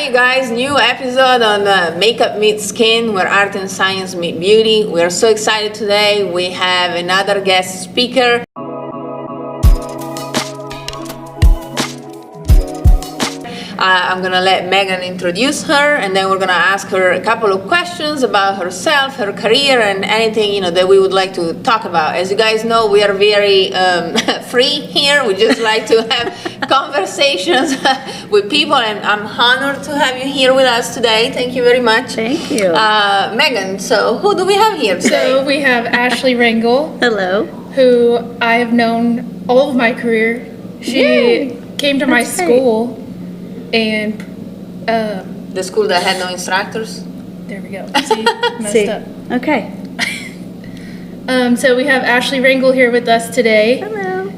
Hi, you guys. New episode on Makeup Meets Skin, where art and science meet beauty. We are so excited today. We have another guest speaker. I'm gonna let Megan introduce her, and then we're gonna ask her a couple of questions about herself, her career, and anything that we would like to talk about. As you guys know, we are very free here. We just like to have conversations with people, and I'm honored to have you here with us today. Thank you very much. Thank you. Megan, so who do we have here today? So we have Ashley Rangel, Hello. who I have known all of my career. She Yay. came to my That's great. school, and The school that had no instructors? there we go. See, messed See. up. Okay. So we have Ashley Rangel here with us today, Hello.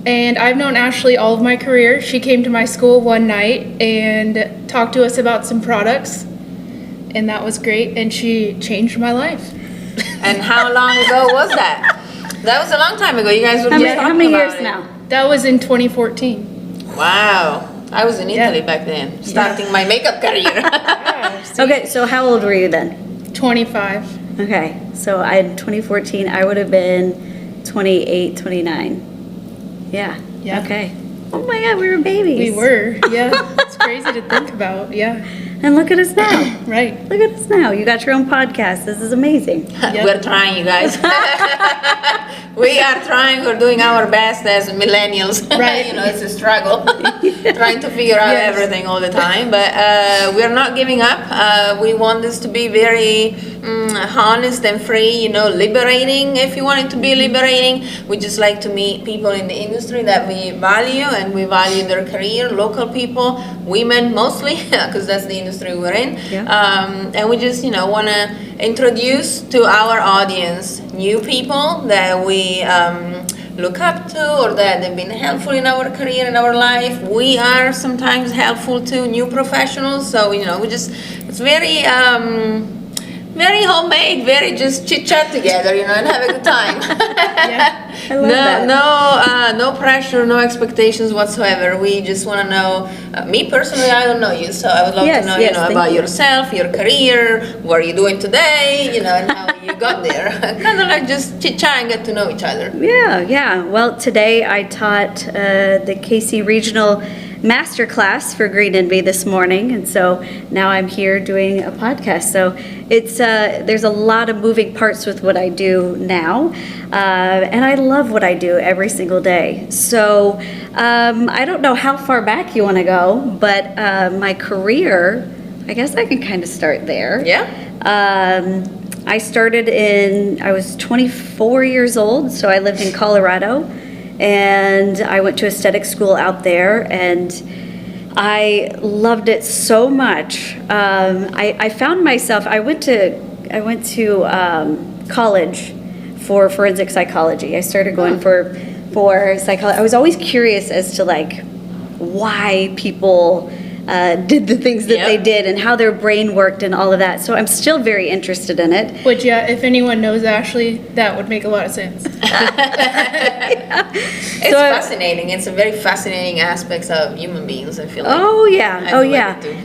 and I've known Ashley all of my career. She came to my school one night and talked to us about some products, and that was great, and she changed my life. And how long ago was that? That was a long time ago. You guys were just How talking many about years it. now? That was in 2014. Wow. I was in Italy Yeah. back then, starting my makeup career. Okay, so how old were you then? 25. Okay, so in 2014, I would have been 28, 29. Yeah. Yeah. Okay. Oh my God, we were babies. We were, yeah. It's crazy to think about, yeah. And look at us now. Right. Look at us now. You got your own podcast. This is amazing. Yep. We're trying, you guys. We are trying. We're doing our best as millennials. Right. It's a struggle trying to figure out Yes. everything all the time. But we're not giving up. We want this to be very honest and free, liberating if you want it to be liberating. We just like to meet people in the industry that we value, and we value their career, local people, women mostly, because that's the industry we're in. Yeah. And we just, want to introduce to our audience new people that we look up to, or that they've been helpful in our career, in our life. We are sometimes helpful to new professionals, so it's very very homemade, very just chit chat together, and have a good time. Yeah. I love that. No pressure, no expectations whatsoever. We just want to know. Me personally, I don't know you, so I would love Yes, to know, yes, thank about you. yourself, your career, what are you doing today, and how you got there. Kind of like just chit chat and get to know each other. Yeah. Well, today I taught the KC Regional Masterclass for Green Envee this morning, and so now I'm here doing a podcast. So it's there's a lot of moving parts with what I do now, and I love what I do every single day. So I don't know how far back you want to go, but my career, I guess I can kind of start there. Yeah. I started I was 24 years old, so I lived in Colorado, and I went to aesthetic school out there, and I loved it so much. I found myself, I went to college for forensic psychology. I started going for psychology. I was always curious as to why people did the things that they did and how their brain worked and all of that. So I'm still very interested in it. Which, yeah, if anyone knows Ashley, that would make a lot of sense. It's fascinating. It's a very fascinating aspects of human beings, I feel like. Oh yeah, I oh feel like yeah. it too.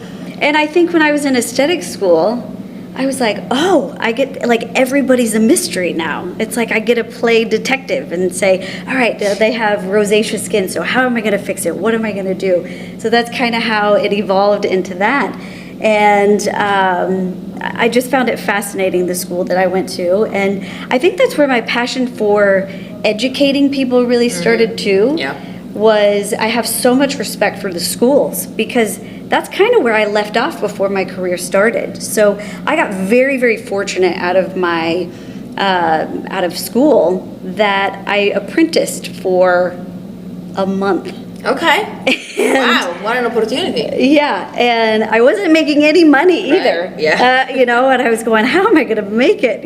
And I think when I was in aesthetic school, I was like, oh, I get, everybody's a mystery now. It's like I get to play detective and say, all right, they have rosacea skin, so how am I going to fix it? What am I going to do? So that's kind of how it evolved into that. And I just found it fascinating, the school that I went to. And I think that's where my passion for educating people really started too. Yeah. Was I have so much respect for the schools, because that's kind of where I left off before my career started. So I got very, very fortunate out of school that I apprenticed for a month. Okay. Wow, what an opportunity. Yeah, and I wasn't making any money either. Right, yeah. And I was going, how am I going to make it,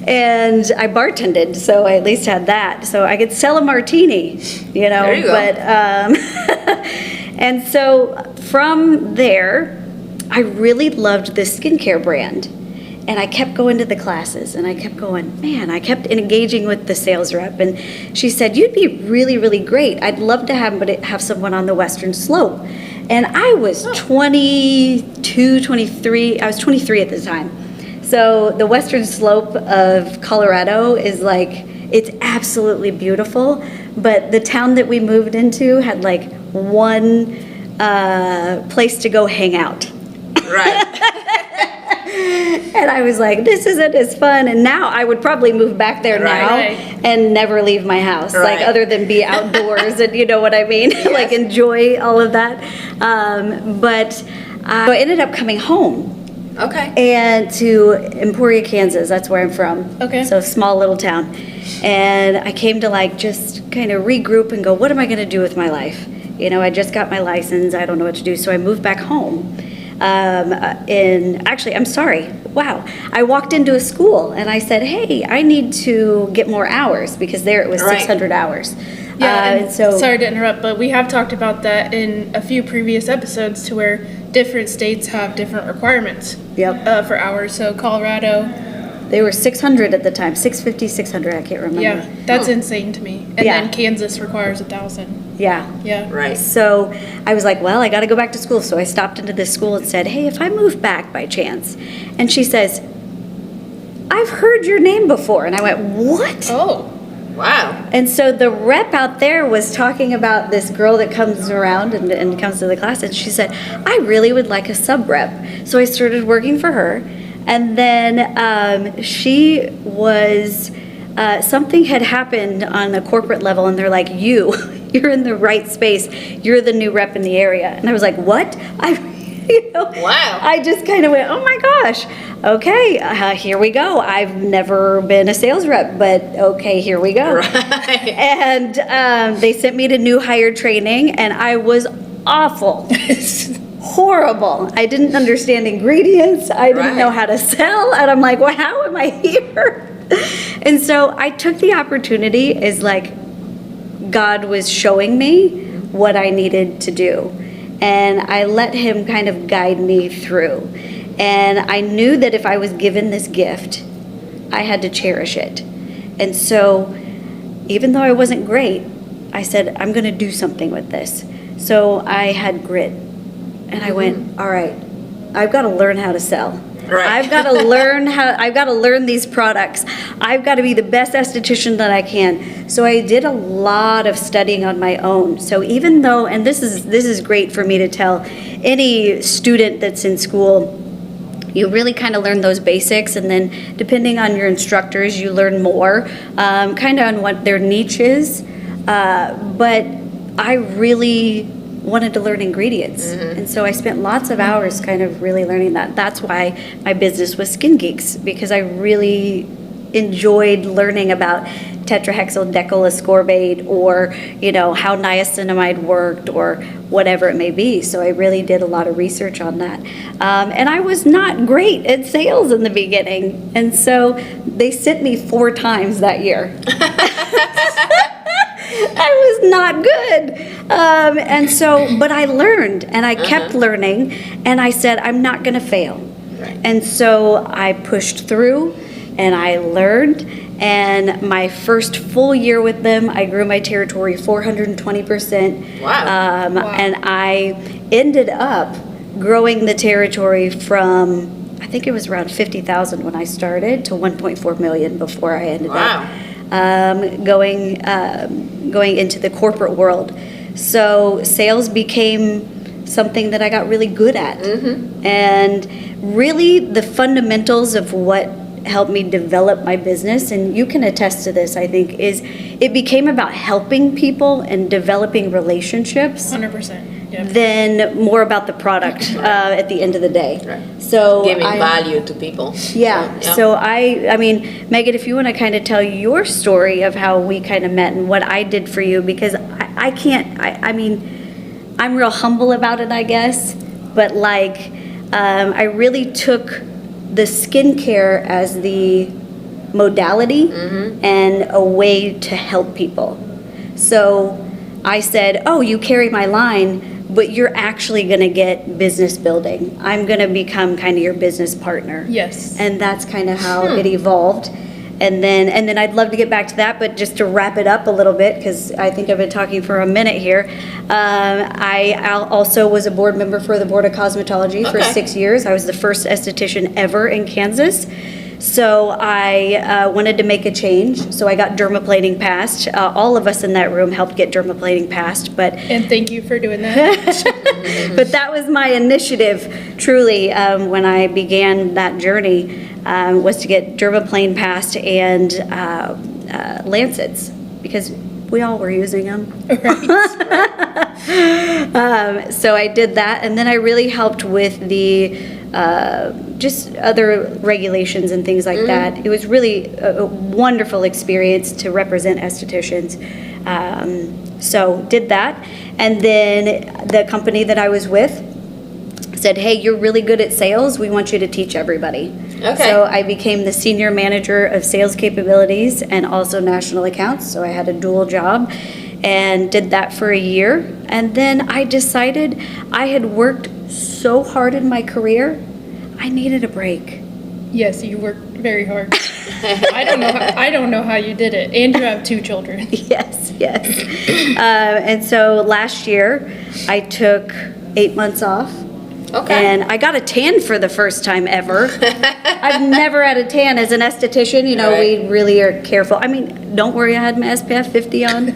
And I bartended, so I at least had that. So I could sell a martini, There you go. But, and so from there, I really loved this skincare brand. And I kept going to the classes, and I kept going, man, I kept engaging with the sales rep. And she said, you'd be really, really great. I'd love to have someone on the Western Slope. And I was 22, 23. I was 23 at the time. So the western slope of Colorado is like, it's absolutely beautiful. But the town that we moved into had like one place to go hang out. Right. And I was like, this isn't as fun. And now I would probably move back there now Right. and never leave my house, like Right. other than be outdoors and you know what I mean? Like enjoy all of that. But so I ended up coming home Okay. and to Emporia, Kansas. That's where I'm from. Okay. So small little town. And I came to like just kind of regroup and go, what am I going to do with my life? You know, I just got my license. I don't know what to do. So I moved back home. Actually, I'm sorry. Wow. I walked into a school and I said, hey, I need to get more hours because there it was Right. 600 hours. Yeah, and so sorry to interrupt, but we have talked about that in a few previous episodes to where different states have different requirements Yep. for hours. So Colorado, they were 600 at the time, 650, 600, I can't remember. yeah, that's insane to me. And Yeah. then Kansas requires 1,000. Yeah. Yeah. Right. So I was like, well, I got to go back to school. So I stopped into this school and said, hey, if I move back by chance. And she says, I've heard your name before. And I went, what? Oh, Wow. And so the rep out there was talking about this girl that comes around and comes to the class. And she said, I really would like a sub rep. So I started working for her. And then she was, something had happened on a corporate level. And they're like, you're in the right space. You're the new rep in the area. And I was like, what? Wow. I just kind of went, oh my gosh, okay, here we go. I've never been a sales rep, but okay, here we go. Right. And they sent me to new hire training, and I was awful. Horrible. I didn't understand ingredients. I didn't Right. know how to sell. And I'm like, well, how am I here? And so I took the opportunity as like God was showing me what I needed to do. And I let him kind of guide me through. And I knew that if I was given this gift, I had to cherish it. And so even though I wasn't great, I said, I'm going to do something with this. So I had grit. And I went, all right, I've got to learn how to sell. Right. I've got to learn these products. I've got to be the best esthetician that I can. So I did a lot of studying on my own. So even though, and this is great for me to tell any student that's in school, you really kind of learn those basics, and then depending on your instructors, you learn more, kind of on what their niche is. But I really wanted to learn ingredients. And so I spent lots of hours kind of really learning that. That's why my business was Skin Geeks, because I really enjoyed learning about tetrahexyl decyl ascorbate, or how niacinamide worked, or whatever it may be. So I really did a lot of research on that. And I was not great at sales in the beginning. And so they sent me 4 times that year. I was not good. But I learned, and I kept learning, and I said, I'm not going to fail. Right. And so I pushed through, and I learned, and my first full year with them, I grew my territory 420%. Wow. Wow. And I ended up growing the territory from, I think it was around 50,000 when I started, to 1.4 million before I ended Wow. up going into the corporate world. So sales became something that I got really good at. And really the fundamentals of what helped me develop my business, and you can attest to this, I think, is it became about helping people and developing relationships 100%. Yep. than more about the product at the end of the day. Right. So Giving I- value to people. yeah. So I mean, Megan, if you want to kind of tell your story of how we kind of met and what I did for you, because I can't, I mean, I'm real humble about it, I guess, but like, I really took the skincare as the modality and a way to help people. So I said, oh, you carry my line, but you're actually going to get business building. I'm going to become kind of your business partner. Yes. And that's kind of how it evolved. And then I'd love to get back to that, but just to wrap it up a little bit, because I think I've been talking for a minute here. I also was a board member for the Board of Cosmetology for 6 years. I was the first esthetician ever in Kansas. So I wanted to make a change. So I got dermaplaning passed. All of us in that room helped get dermaplaning passed, but And thank you for doing that. but that was my initiative, truly, when I began that journey, was to get dermaplane passed and lancets, because we all were using them. So I did that, and then I really helped with the just other regulations and things like that. It was really a wonderful experience to represent estheticians. So did that, and then the company that I was with said, hey, you're really good at sales. We want you to teach everybody. Okay. So I became the senior manager of sales capabilities and also national accounts. So I had a dual job and did that for a year. And then I decided I had worked so hard in my career, I needed a break. Yes, you worked very hard. I don't know how you did it. And you have 2 children. Yes. And so last year I took 8 months off. Okay. And I got a tan for the first time ever. I've never had a tan as an esthetician. You know, Right. we really are careful. I mean, don't worry, I had my SPF 50 on.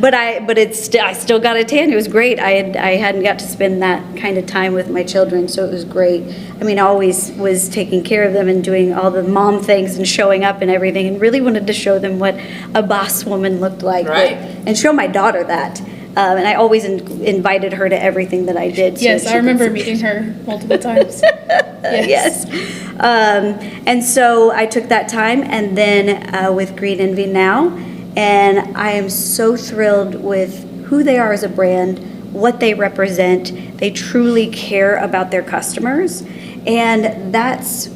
But I still got a tan. It was great. I hadn't got to spend that kind of time with my children, so it was great. I mean, I always was taking care of them and doing all the mom things and showing up and everything, and really wanted to show them what a boss woman looked like. Right. And show my daughter that. And I always invited her to everything that I did. So Yes, she I could remember see- meeting her multiple times. Yes. And so I took that time, and then with Green Envee now, and I am so thrilled with who they are as a brand, what they represent. They truly care about their customers, and that's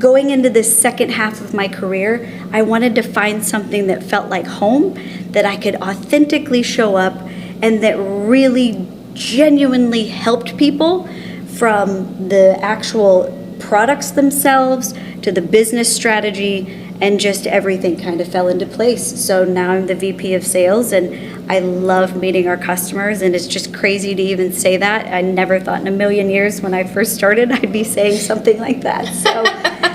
going into this second half of my career. I wanted to find something that felt like home, that I could authentically show up, and that really genuinely helped people, from the actual products themselves to the business strategy, and just everything kind of fell into place. So now I'm the VP of sales, and I love meeting our customers, and it's just crazy to even say that. I never thought in a million years when I first started I'd be saying something like that. So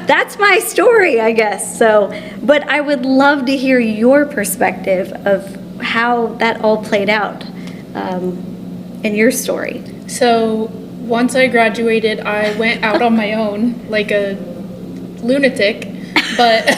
that's my story, I guess. So, but I would love to hear your perspective of how that all played out in your story. So once I graduated, I went out on my own like a lunatic, but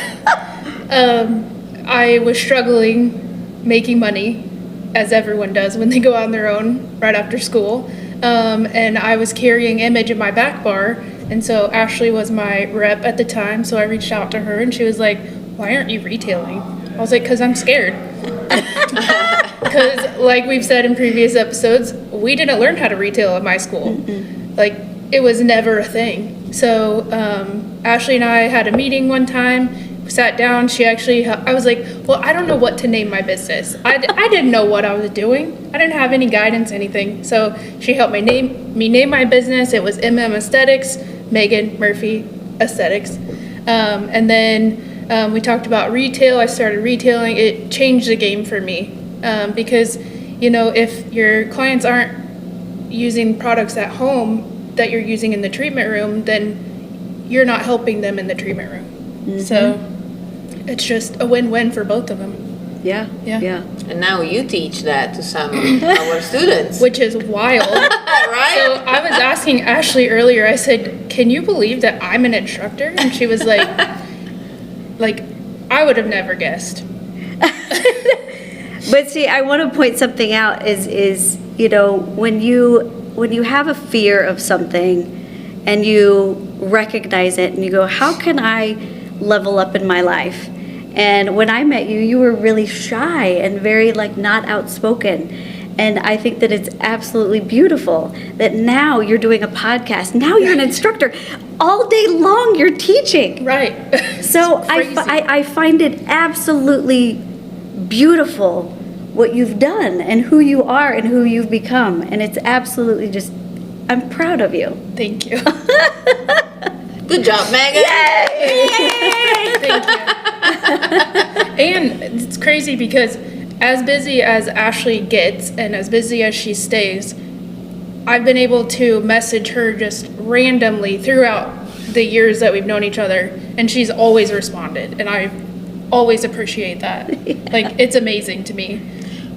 I was struggling making money, as everyone does when they go out on their own right after school. And I was carrying Image in my back bar, and so Ashley was my rep at the time, so I reached out to her, and she was like, why aren't you retailing? I was like, because I'm scared. Because like we've said in previous episodes, we didn't learn how to retail at my school. Like, it was never a thing. So Ashley and I had a meeting one time, sat down. I was like, well, I don't know what to name my business. I didn't know what I was doing. I didn't have any guidance, anything. So she helped me name my business. It was MM Aesthetics, Megan Murphy Aesthetics. And then we talked about retail. I started retailing. It changed the game for me because, you know, if your clients aren't using products at home that you're using in the treatment room, then you're not helping them in the treatment room. Mm-hmm. So it's just a win-win for both of them. Yeah. And now you teach that to some of our students. Which is wild. Right? So I was asking Ashley earlier, I said, can you believe that I'm an instructor? And she was like, I would have never guessed. But see, I want to point something out is you know, when you have a fear of something and you recognize it and you go, how can I level up in my life? And when I met you, you were really shy and very not outspoken. And I think that it's absolutely beautiful that now you're doing a podcast. Now you're an instructor. All day long you're teaching. Right. So I find it absolutely beautiful what you've done and who you are and who you've become. And it's absolutely just, I'm proud of you. Thank you. Good job, Megan. Yay! Thank you. And it's crazy because as busy as Ashley gets and as busy as she stays, I've been able to message her just randomly throughout the years that we've known each other, and she's always responded, and I always appreciate that. Like, it's amazing to me.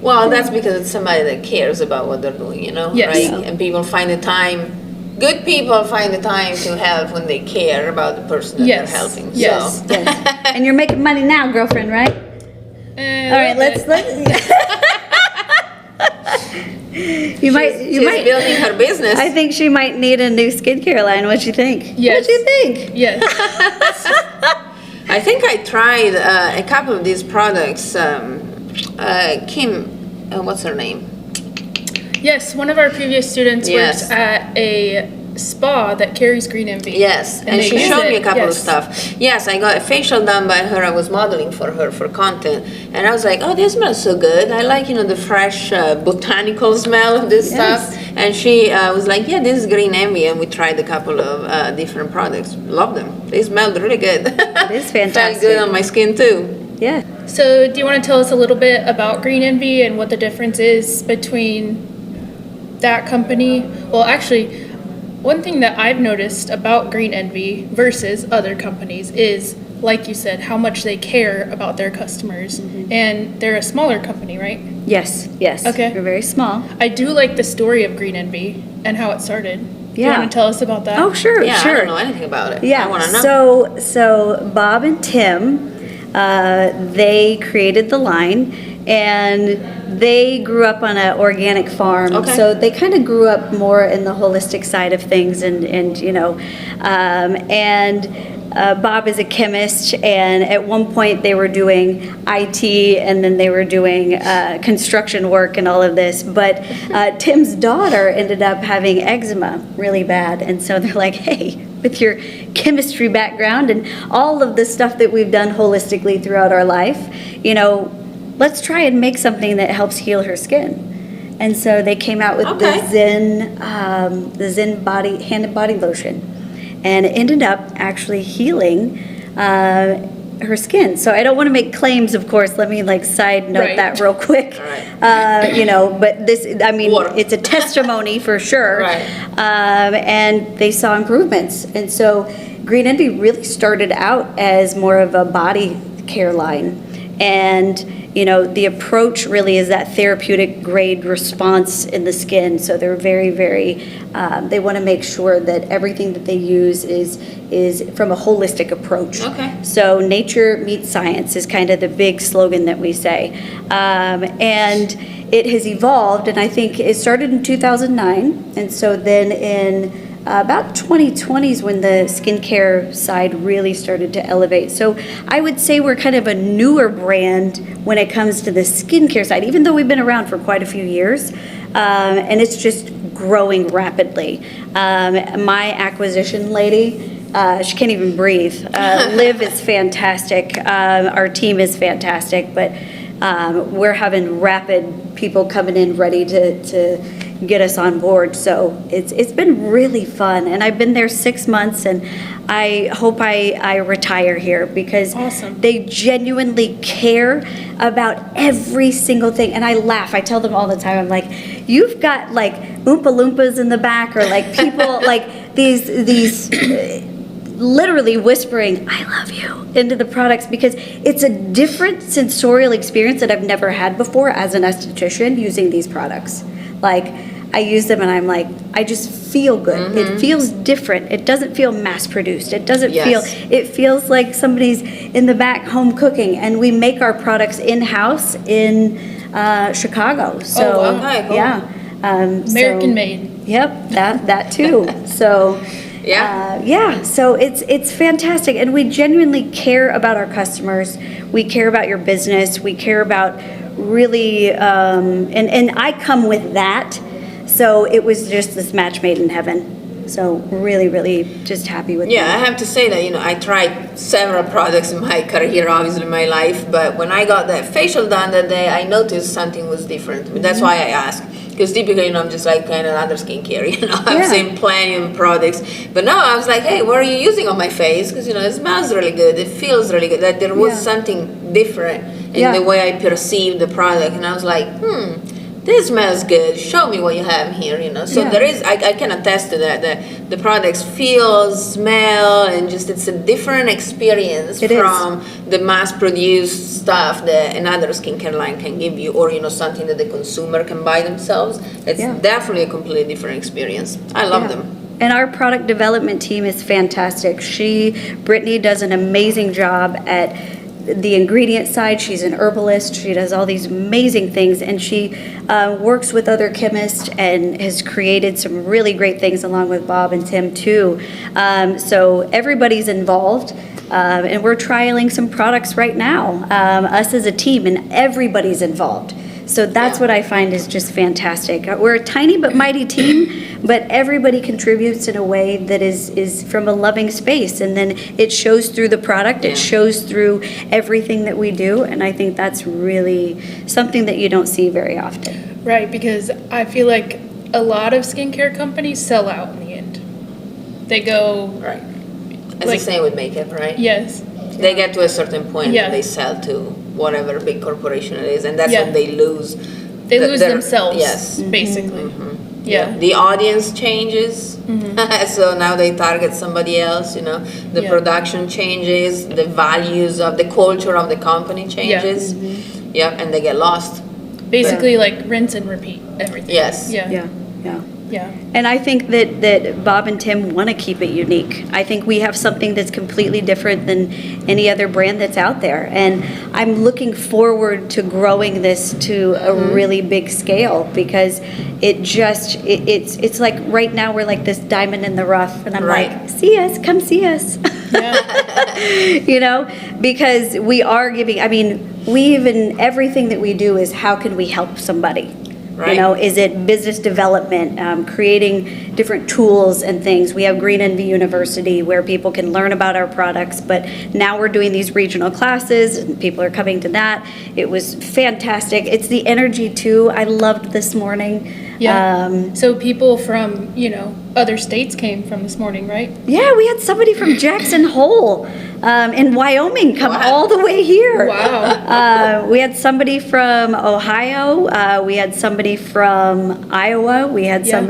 Well, that's because it's somebody that cares about what they're doing, Yes. right? And people find the time, good people find the time to help when they care about the person that Yes. they're helping. Yes. So. Yes. And you're making money now, girlfriend, right? All right, let's. You might. She's building her business. I think she might need a new skincare line. What do you think? Yes. What do you think? Yes. I think I tried a couple of these products. Kim, what's her name? Yes, one of our previous students Yes. works at a spa that carries Green Envee. Yes, and they she use showed me a it. couple of Yes. stuff. Yes, I got a facial done by her. I was modeling for her for content, and I was like, "Oh, this smells so good. I like the fresh botanical smell of this Yes. stuff." And she was like, "Yeah, this is Green Envee," and we tried a couple of different products. Love them. They smelled really good. It is Felt fantastic. good on my skin too. Yeah. So, do you want to tell us a little bit about Green Envee and what the difference is between that company? Well, actually, one thing that I've noticed about Green Envee versus other companies is, like you said, how much they care about their customers. And they're a smaller company, right? Yes. Yes. Okay. We're very small. I do like the story of Green Envee and how it started. Do you Yeah. want to tell us about that? Oh, sure. Yeah, Sure. I don't know anything about it. Yeah. I want to know. So Bob and Tim, they created the line, and they grew up on an organic farm. Okay. So they kind of grew up more in the holistic side of things, Bob is a chemist, and at one point they were doing IT, and then they were doing construction work and all of this. But Tim's daughter ended up having eczema really bad, and so they're like, hey, with your chemistry background and all of the stuff that we've done holistically throughout our life, let's try and make something that helps heal her skin. And so they came out with Okay. the Zen body hand and body lotion, and it ended up actually healing her skin. So I don't want to make claims, of course. Let me side note Right. that real quick. Right. But this, I mean, Work. it's a testimony for sure. Right. And they saw improvements. And so Green Envee really started out as more of a body care line. And the approach really is that therapeutic grade response in the skin. So they're very, very, they want to make sure that everything that they use is from a holistic approach. Okay. So nature meets science is kind of the big slogan that we say. And it has evolved, and I think it started in 2009. And so then in about 2020 is when the skincare side really started to elevate. So I would say we're kind of a newer brand when it comes to the skincare side, even though we've been around for quite a few years. And it's just growing rapidly. My acquisition lady, she can't even breathe. Liv is fantastic. Our team is fantastic, but we're having rapid people coming in ready to get us on board. So it's been really fun, and I've been there 6 months, and I hope I retire here because Awesome. they genuinely care about every single thing. And I laugh. I tell them all the time, I'm like, you've got Oompa Loompas in the back, or people these literally whispering, I love you, into the products, because it's a different sensorial experience that I've never had before as an esthetician using these products. I use them and I'm like, I just feel good. It feels different. It doesn't feel mass produced. It doesn't it feels like somebody's in the back home cooking, and we make our products in-house in Chicago. So, wow. Okay, cool. yeah. American made. Yep, that too. So, so it's fantastic, and we genuinely care about our customers. We care about your business. We care about really, and I come with that. So it was just this match made in heaven. So really, really just happy with Yeah, I that. have to say that, I tried several products in my career, obviously in my life, but when I got that facial done that day, I noticed something was different. That's why I asked. Because typically, I'm just like kind of other skincare, I've Yeah. seen plenty of products. But now I was like, hey, what are you using on my face? Because, it smells really good. It feels really good. That there was Yeah. something different in Yeah. the way I perceived the product. And I was like, this smells good. Show me what you have here, So Yeah. there is, I can attest to that. The products feel, smell, and just it's a different experience It is. from the mass-produced stuff that another skincare line can give you, or something that the consumer can buy themselves. It's Yeah. definitely a completely different experience. I love Yeah. them. And our product development team is fantastic. Brittany does an amazing job at the ingredient side. She's an herbalist. She does all these amazing things, and she works with other chemists and has created some really great things along with Bob and Tim too. So everybody's involved. And we're trialing some products right now, us as a team, and everybody's involved. So that's Yeah. what I find is just fantastic. We're a tiny but mighty team, but everybody contributes in a way that is from a loving space. And then it shows through the product, it Yeah. shows through everything that we do. And I think that's really something that you don't see very often. Right, because I feel like a lot of skincare companies sell out in the end. They go, Right. It's Like- the same with makeup, right? yes, They get to a certain point Yeah. and they sell to whatever big corporation it is, and that's Yeah. when they lose. they lose their- themselves, Yes. basically. Yeah. The audience changes, so now they target somebody else. The Yeah. production changes, the values of the culture of the company changes. Yeah, and they get lost. Basically, like rinse and repeat everything. Yes. Yeah. Yeah, yeah. Yeah. And I think that Bob and Tim want to keep it unique. I think we have something that's completely different than any other brand that's out there. And I'm looking forward to growing this to a really big scale because it's like right now we're like this diamond in the rough. And I'm Right. like, see us, come see us. Yeah. Because we are giving, everything that we do is how can we help somebody? Right. Is it business development, creating different tools and things? We have Green Envee University where people can learn about our products, but now we're doing these regional classes and people are coming to that. It was fantastic. It's the energy too. I loved this morning. Yeah. So people from, other states came from this morning, right? Yeah, we had somebody from Jackson Hole in Wyoming come Wow. all the way here. Wow. We had somebody from Ohio. We had somebody from Iowa. We had Yeah.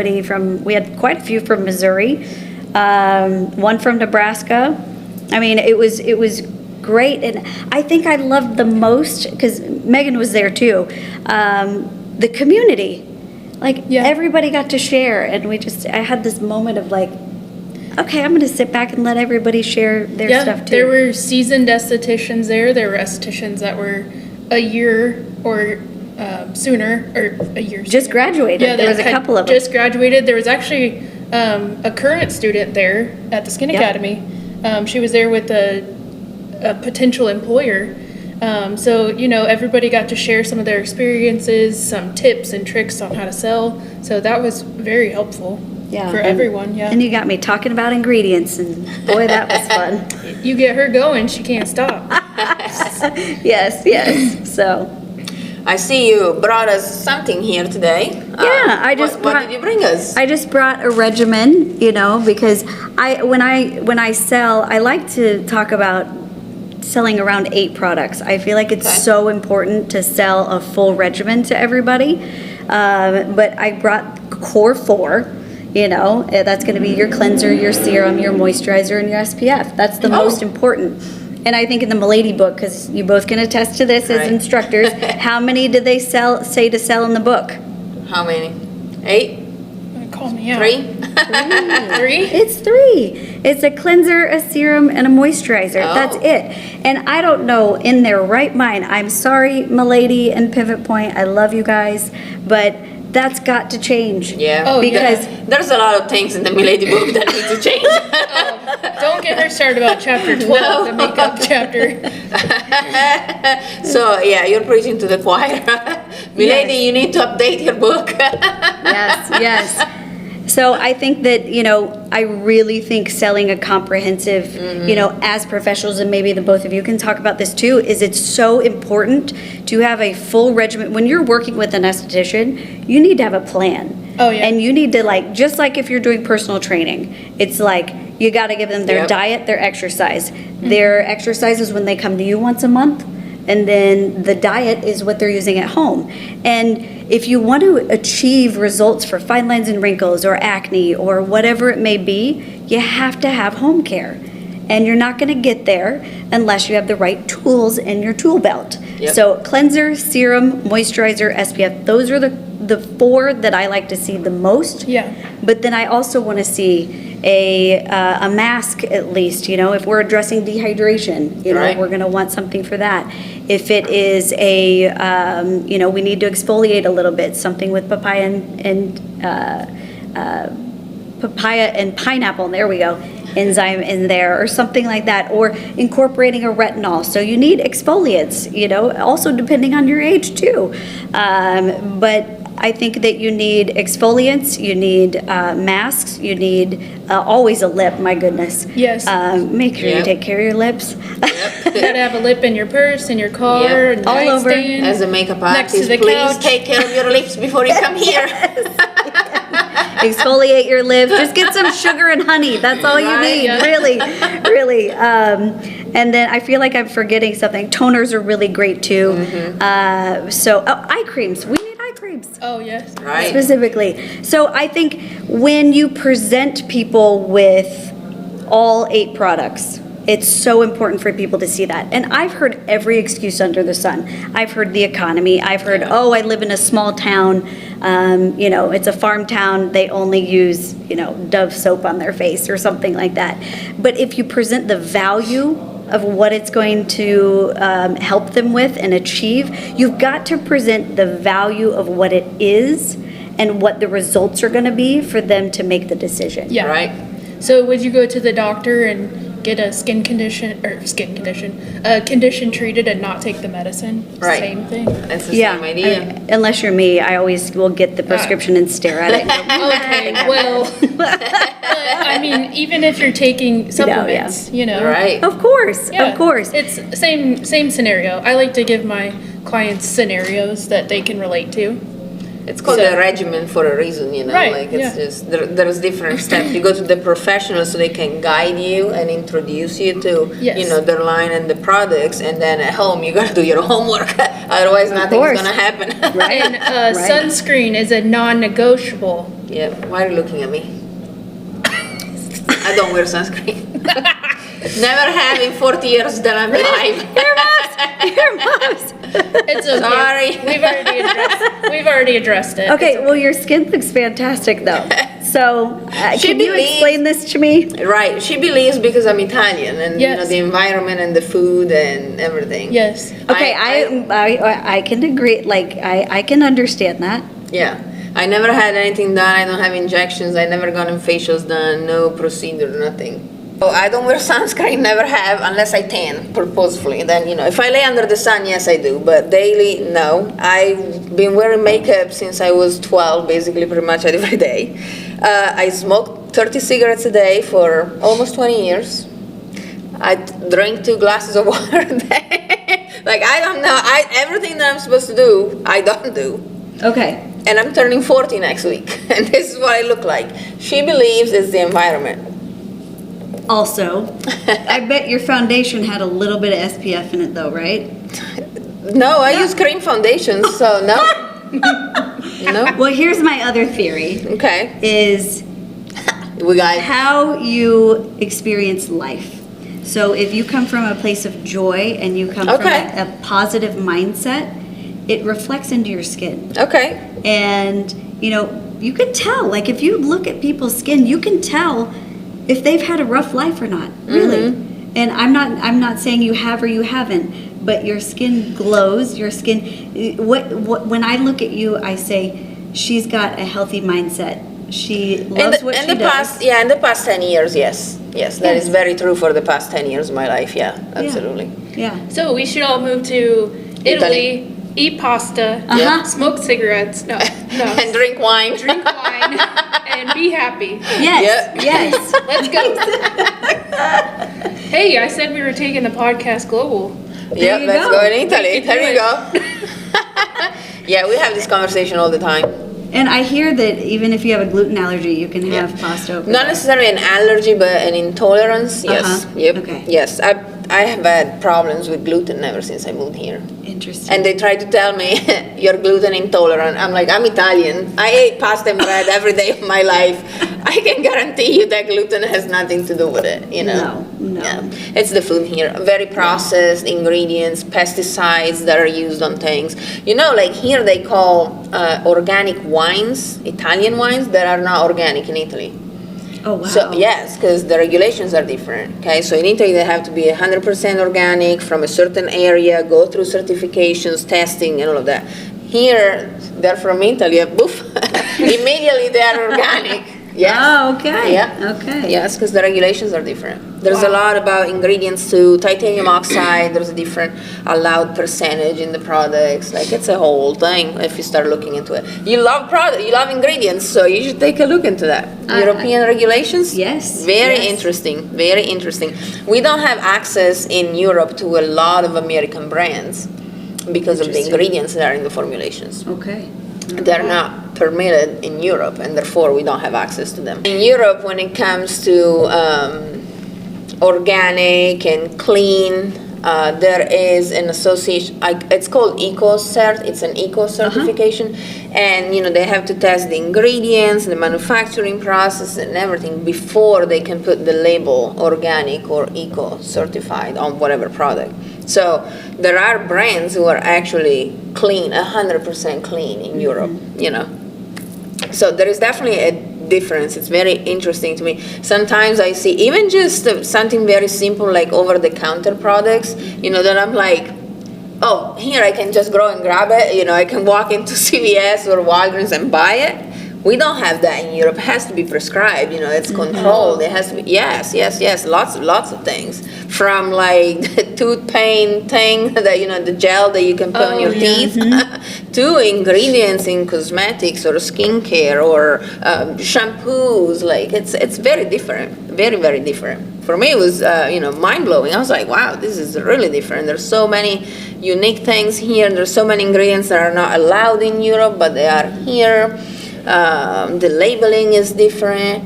we had quite a few from Missouri. One from Nebraska. It was great. And I think I loved the most, because Megan was there too, the community. Yeah. Everybody got to share. And I had this moment of like, okay, I'm going to sit back and let everybody share their stuff too. There were seasoned estheticians there. There were estheticians that were a year or sooner, or a year Just sooner. graduated. Yeah, There was a had couple of them. just graduated. There was actually a current student there at the Skin Yep. Academy. She was there with a potential employer. So, everybody got to share some of their experiences, some tips and tricks on how to sell. So that was very helpful for everyone. Yeah. And you got me talking about ingredients, and boy, that was fun. You get her going, she can't stop. Yes. So, I see you brought us something here today. Yeah, What did you bring us? I just brought a regimen, because when I sell, I like to talk about selling around 8 products. I feel like it's Okay. so important to sell a full regimen to everybody. But I brought core 4. That's going to be your cleanser, your serum, your moisturizer, and your SPF. That's the most important. And I think in the Milady book, because you both can attest to this as Right. instructors, how many did they say to sell in the book? How many? 8? Call me out. 3? 3? It's 3. It's a cleanser, a serum, and a moisturizer. Oh. That's it. And I don't know, in their right mind, I'm sorry, Milady and Pivot Point, I love you guys, but that's got to change. Yeah. Oh, Because There's a lot of things in the Milady book that need to change. Don't get her started about chapter 12, the makeup chapter. So, yeah, you're preaching to the choir. Milady, you need to update your book. yes. So I think that, I really think selling a comprehensive, as professionals, and maybe the both of you can talk about this too, is it's so important to have a full regimen. When you're working with an esthetician, you need to have a plan. Oh, yeah. And you need to just like if you're doing personal training, it's like you got to give them their diet, their exercise. Their exercise is when they come to you once a month, and then the diet is what they're using at home. And if you want to achieve results for fine lines and wrinkles or acne or whatever it may be, you have to have home care. And you're not going to get there unless you have the right tools in your tool belt. Yep. So cleanser, serum, moisturizer, SPF, those are the 4 that I like to see the most. Yeah. But then I also want to see a mask at least, if we're addressing dehydration, Right. we're going to want something for that. If it is we need to exfoliate a little bit, something with papaya and pineapple, there we go, enzyme in there or something like that, or incorporating a retinol. So you need exfoliants, also depending on your age too. But I think that you need exfoliants, you need masks, you need always a lip, my goodness. Yes. Make sure you Yep. take care of your lips. You gotta have a lip in your purse, in your car, Yep. and All over. nightstand. As a makeup Next to artist, the please couch. take care of your lips before you come here. Exfoliate your lips. Just get some sugar and honey. That's all you Right, need. yeah. Really, really. And then I feel like I'm forgetting something. Toners are really great too. Eye creams. We need eye creams. Oh, yes. Right. Specifically. So I think when you present people with all 8 products, it's so important for people to see that. And I've heard every excuse under the sun. I've heard the economy. I've heard, I live in a small town. It's a farm town. They only use, Dove soap on their face or something like that. But if you present the value of what it's going to help them with and achieve, you've got to present the value of what it is and what the results are going to be for them to make the decision. Yeah. Right. So would you go to the doctor and get a condition treated and not take the medicine? Right. Same thing. That's the Yeah, same idea. unless you're me, I always will get the prescription and stare at it. and go, Okay, well, I mean, even if you're taking supplements, Right. Of course, Yeah, of course. It's same scenario. I like to give my clients scenarios that they can relate to. It's called So- a regimen for a reason, Right, Like it's yeah. just there's different steps. You go to the professionals so they can guide you and introduce you to Yes. their line and the products, and then at home you gotta do your homework. Otherwise, nothing's course. gonna happen. And sunscreen is a non-negotiable. Yeah. Why are you looking at me? I don't wear sunscreen. Never have in 40 years that I'm alive. Your mom's. It's okay. Sorry. We've already addressed it. Okay, well, your skin looks fantastic, though. So, She can you believes- explain this to me? Right. She believes because I'm Italian and Yes. the environment and the food and everything. Yes. Okay, I can agree. Like, I can understand that. Yeah. I never had anything done. I don't have injections. I never gotten facials done. No procedure, nothing. Oh, I don't wear sunscreen, never have, unless I tan purposefully. Then, if I lay under the sun, yes, I do. But daily, no. I've been wearing makeup since I was 12, basically pretty much every day. I smoked 30 cigarettes a day for almost 20 years. I drink 2 glasses of water a day. Like, I don't know. Everything that I'm supposed to do, I don't do. Okay. And I'm turning 40 next week. And this is what I look like. She believes it's the environment. Also, I bet your foundation had a little bit of SPF in it, though, right? No, I use cream foundations, so no. No? Well, here's my other theory, Okay. is We got how you experience life. So if you come from a place of joy and you come Okay. from a positive mindset, it reflects into your skin. Okay. And, you can tell, like if you look at people's skin, you can tell if they've had a rough life or not, really. And I'm not saying you have or you haven't, but your skin glows, your skin, when I look at you, I say, she's got a healthy mindset. She loves what she does. In the past 10 years, yes. Yes, that is very true for the past 10 years of my life, yeah, absolutely. Yeah. So we should all move to Italy, eat pasta, Uh-huh. smoke cigarettes. No. And drink wine. Drink wine. wine and be happy. Yes, Yep. yes. Let's go. Hey, I said we were taking the podcast global. Yep, you let's go. go in Italy. We can There do you go. Yeah, we have this conversation all the time. And I hear that even if you have a gluten allergy, you can have pasta over Not there. necessarily an allergy, but an intolerance. Yes. Uh-huh. Yep. Okay. Yes. I have had problems with gluten ever since I moved here. Interesting. And they try to tell me you're gluten intolerant. I'm like, I'm Italian. I ate pasta and bread every day of my life. I can guarantee you that gluten has nothing to do with it, you know? No. Yeah. It's the food here. Very processed ingredients, pesticides that are used on things. You know, like here they call organic wines, Italian wines, that are not organic in Italy. Oh, wow. So yes, because the regulations are different. Okay, so in Italy they have to be 100% organic from a certain area, go through certifications, testing, and all of that. Here, they're from Italy, boof, immediately they are organic. Yes. Oh, okay. Yeah. Okay. Yes, because the regulations are different. There's a Wow. lot about ingredients too. Titanium oxide, there's a different allowed percentage in the products. Like it's a whole thing if you start looking into it. You love you love ingredients, so you should take a look into that. European regulations? Yes, Very yes. interesting. Very interesting. We don't have access in Europe to a lot of American brands because of the Interesting. ingredients that are in the formulations. Okay. They're not permitted in Europe, and therefore we don't have access to them. In Europe, when it comes to organic and clean, there is an association. It's called EcoCert. It's an eco certification, and they have to test the ingredients, the manufacturing process, and everything before they can put the label organic or eco certified on whatever product. So there are brands who are actually clean, 100% clean in Europe, So there is definitely a difference. It's very interesting to me. Sometimes I see even just something very simple like over-the-counter products, that I'm like, oh, here I can just go and grab it. I can walk into CVS or Walgreens and buy it. We don't have that in Europe. It has to be prescribed. It's controlled. It has to be. Yes. Lots of things. From like the tooth pain thing that the gel that you can put on your teeth, to ingredients in cosmetics or skincare or shampoos. Like it's very different. Very, very different. For me, it was mind blowing. I was like, wow, this is really different. There's so many unique things here. There's so many ingredients that are not allowed in Europe, but they are here. The labeling is different.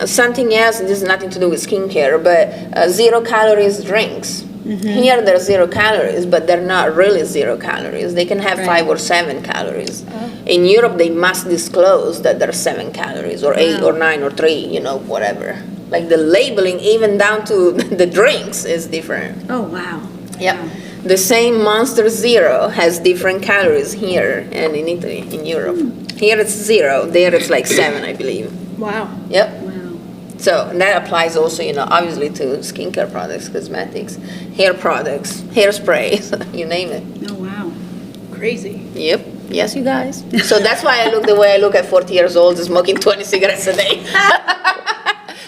Something else, this has nothing to do with skincare, but 0 calories drinks. Here there's 0 calories, but they're not really 0 calories. They can have 5 or 7 calories. In Europe, they must disclose that there are 7 calories or 8 or 9 or 3, whatever. Like the labeling, even down to the drinks, is different. Oh, wow. Yep. Wow. The same Monster Zero has different calories here and in Italy, in Europe. Here it's 0, there it's like 7, I believe. Wow. Yep. Wow. So and that applies also, obviously to skincare products, cosmetics, hair products, hairsprays, you name it. Oh, wow. Crazy. Yep. Yes, you guys. So that's why I look the way I look at 40 years old, smoking 20 cigarettes a day.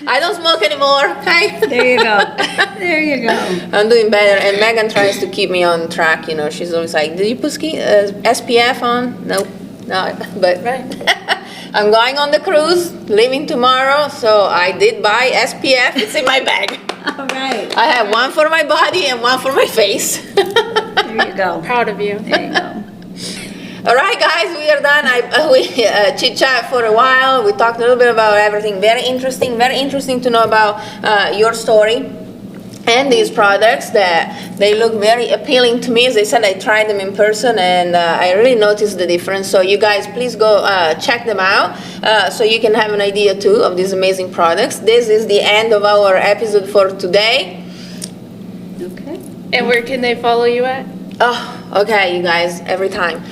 I don't smoke anymore. Okay. There you go. There you go. I'm doing better, and Megan tries to keep me on track. She's always like, "Did you put SPF on?" No, but Right. I'm going on the cruise, leaving tomorrow, so I did buy SPF. It's in my bag. All right. I have one for my body and one for my face. There you go. Proud of you. There you go. All right, guys, we are done. We chit-chat for a while. We talked a little bit about everything. Very interesting to know about your story and these products. That they look very appealing to me. As I said, I tried them in person, and I really noticed the difference. So you guys, please go check them out so you can have an idea, too, of these amazing products. This is the end of our episode for today. Okay. And where can they follow you at? Oh, okay, you guys, every time.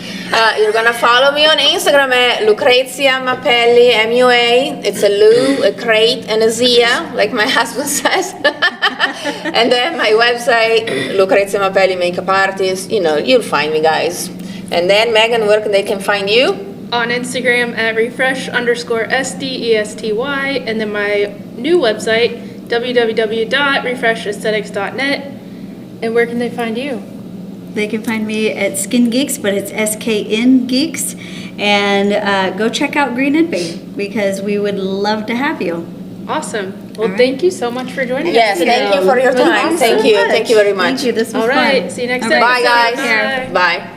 You're gonna follow me on Instagram at Lucrezia Mapelli, MUA. It's a Lu, a crate, and a Zia, like my husband says. And then my website, Lucrezia Mapelli Makeup Artist. You'll find me, guys. And then, Megan, where they can find you? On Instagram at refresh_SDESTY, and then my new website, www.refreshaesthetics.net. And where can they find you? They can find me at Skin Geeks, but it's SKN Geeks. And go check out Green Envee because we would love to have you. Awesome. Well, All right. thank you so much for joining Yes, us today. thank you for your time. Thank you. Thank you very much. Thank you. This was All fun. right. See you next All time. right. Bye, guys. Take care. Bye.